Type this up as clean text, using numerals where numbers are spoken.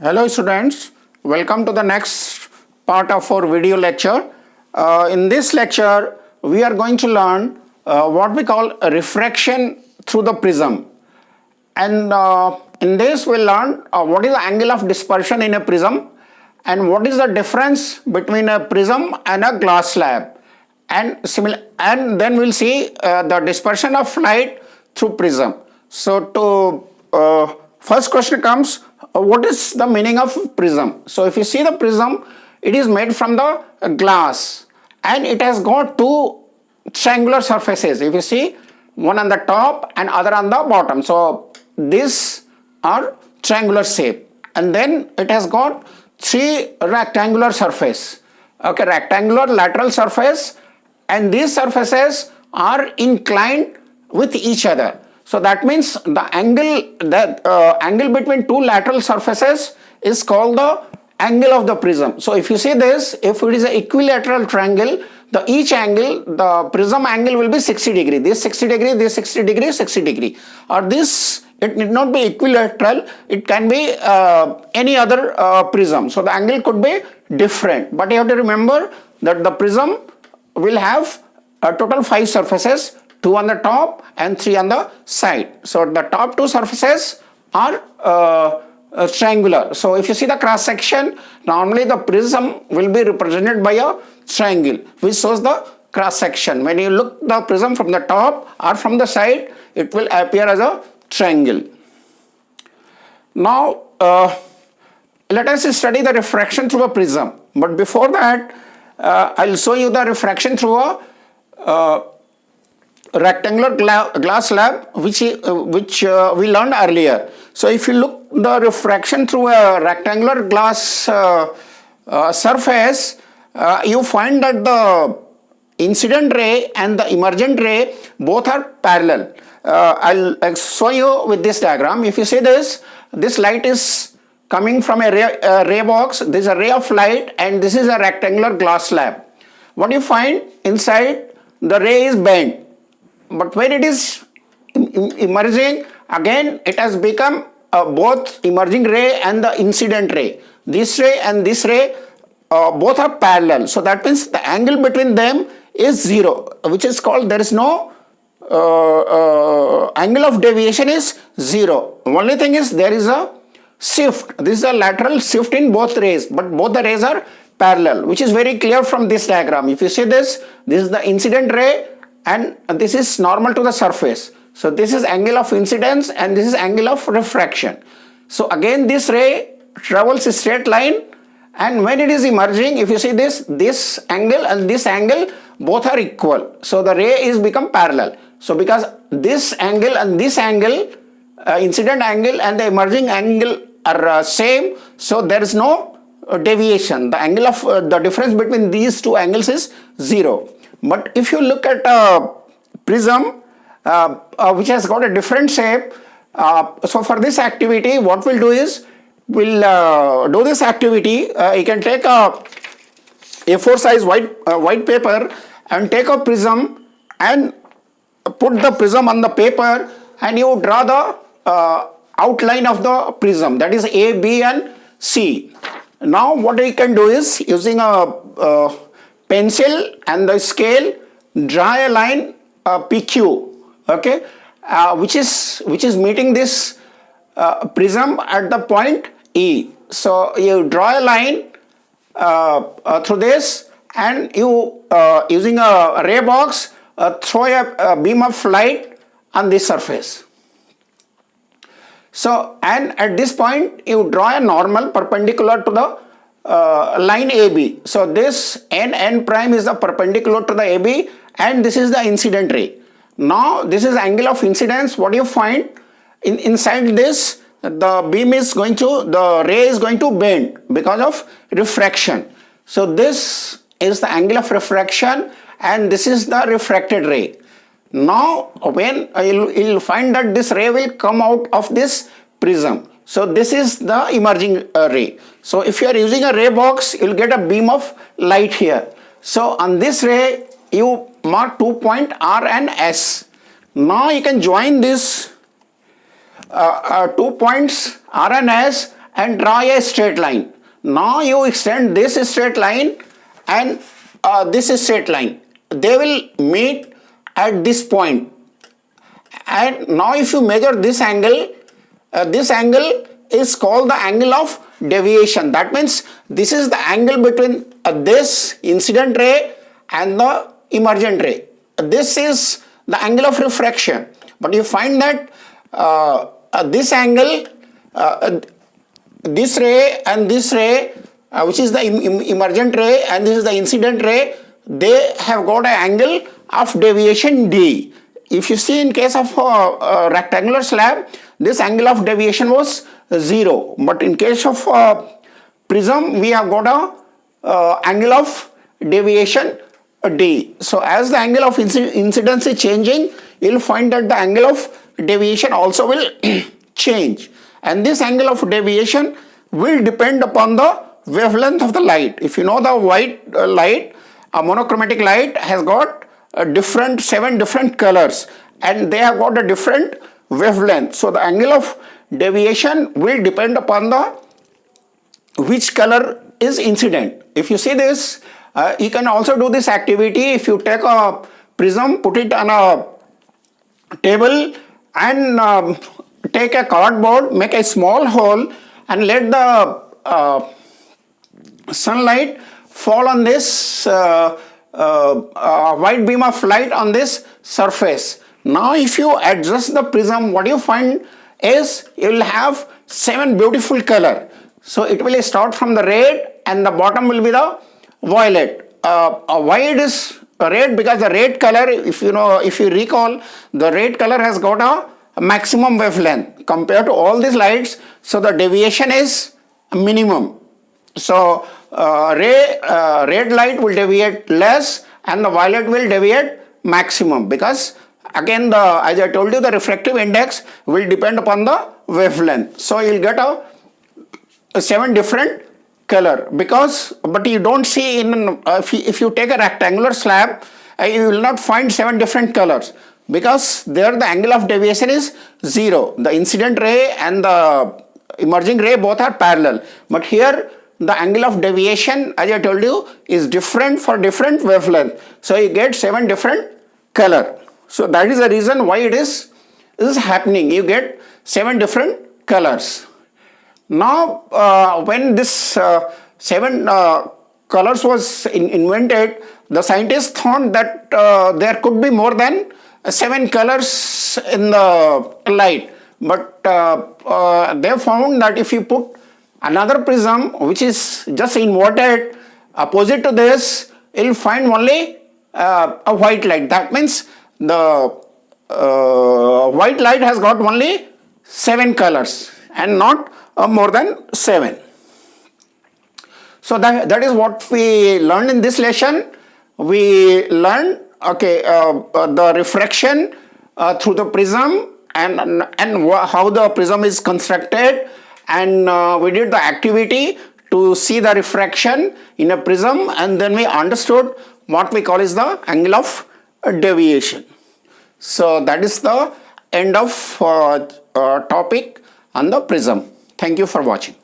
Hello students, welcome to the next part of our video lecture. In this lecture, we are going to learn what we call a refraction through the prism. And in this we'll learn what is the angle of dispersion in a prism and what is the difference between a prism and a glass slab. And then we'll see the dispersion of light through prism. So to first question comes, what is the meaning of prism? So if you see the prism, it is made from the glass and it has got two triangular surfaces. If you see, one on the top and other on the bottom. So these are triangular shape, and then it has got three rectangular surface. Okay, rectangular lateral surface, and these surfaces are inclined with each other. So that means the angle between two lateral surfaces is called the angle of the prism. So if you see this, if it is an equilateral triangle, each angle, the prism angle will be 60 degree. This 60 degree, this 60 degree, 60 degree. Or this, it need not be equilateral. It can be any other prism. So the angle could be different. But you have to remember that the prism will have a total 5 surfaces. 2 on the top and 3 on the side. So the top 2 surfaces are triangular. So if you see the cross section, normally the prism will be represented by a triangle which shows the cross section. When you look the prism from the top or from the side, it will appear as a triangle. Now let us study the refraction through a prism. But before that, I'll show you the refraction through a rectangular glass slab which we learned earlier. So if you look the refraction through a rectangular glass surface, you find that the incident ray and the emergent ray both are parallel. I'll show you with this diagram. If you see this light is coming from a ray box. This is a ray of light and this is a rectangular glass slab. What you find inside, the ray is bent. But when it is emerging, again it has become both emerging ray and the incident ray. This ray and this ray both are parallel. So that means the angle between them is 0, which is called, there is no angle of deviation is 0. Only thing is there is a shift. This is a lateral shift in both rays, but both the rays are parallel, which is very clear from this diagram. If you see this is the incident ray and this is normal to the surface. So this is angle of incidence and this is angle of refraction. So again this ray travels a straight line, and when it is emerging, if you see this angle and this angle both are equal. So the ray is become parallel. So because this angle and this angle, incident angle and the emerging angle are same, so there is no deviation. The angle of the difference between these two angles is 0. But if you look at a prism which has got a different shape, so for this activity what we'll do is, we'll do this activity. You can take a A4 size white paper and take a prism and put the prism on the paper, and you draw the outline of the prism, that is A, B and C. Now what we can do is, using a pencil and the scale, draw a line PQ, okay, which is meeting this prism at the point E. So you draw a line through this, and you using a ray box throw a beam of light on this surface. So, and at this point you draw a normal perpendicular to the line AB. So this N prime is the perpendicular to the AB, and this is the incident ray. Now this is angle of incidence. What you find inside this, the beam is going to, the ray is going to bend because of refraction. So this is the angle of refraction and this is the refracted ray. Now when you'll find that this ray will come out of this prism. So this is the emerging ray. So if you are using a ray box, you'll get a beam of light here. So on this ray you mark 2 point R and S. Now you can join this 2 points R and S and draw a straight line. Now you extend this straight line and this straight line. They will meet at this point. And now if you measure this angle is called the angle of deviation. That means this is the angle between this incident ray and the emergent ray. This is the angle of refraction. But you find that this angle, this ray and this ray, which is the emergent ray and this is the incident ray, they have got an angle of deviation d. If you see in case of a rectangular slab, this angle of deviation was 0. But in case of prism, we have got a angle of deviation d. So as the angle of incidence is changing, you will find that the angle of deviation also will change. And this angle of deviation will depend upon the wavelength of the light. If you know the white light, a monochromatic light has got seven different colors and they have got a different wavelength. So the angle of deviation will depend upon the which color is incident. If you see this, you can also do this activity. If you take a prism, put it on a table and take a cardboard, make a small hole and let the sunlight fall on this white beam of light on this surface. Now if you adjust the prism, what you find is you will have 7 beautiful color. So it will start from the red and the bottom will be the violet. Why it is red? Because the red color, if you recall, the red color has got a maximum wavelength compared to all these lights. So the deviation is minimum. So red light will deviate less and the violet will deviate maximum, because again as I told you, the refractive index will depend upon the wavelength. So you will get a 7 different color, but you don't see in if you take a rectangular slab, you will not find 7 different colors, because there the angle of deviation is 0. The incident ray and the emerging ray both are parallel, but here the angle of deviation, as I told you, is different for different wavelength. So you get 7 different color. So that is the reason why this is happening. You get 7 different colors. Now when this 7 colors was invented, the scientists thought that there could be more than 7 colors in the light. But they found that if you put another prism which is just inverted opposite to this, you will find only a white light. That means the white light has got only 7 colors and not more than 7. So that is what we learned in this lesson. We learned the refraction through the prism and how the prism is constructed, and we did the activity to see the refraction in a prism, and then we understood what we call is the angle of deviation. So that is the end of topic on the prism. Thank you for watching.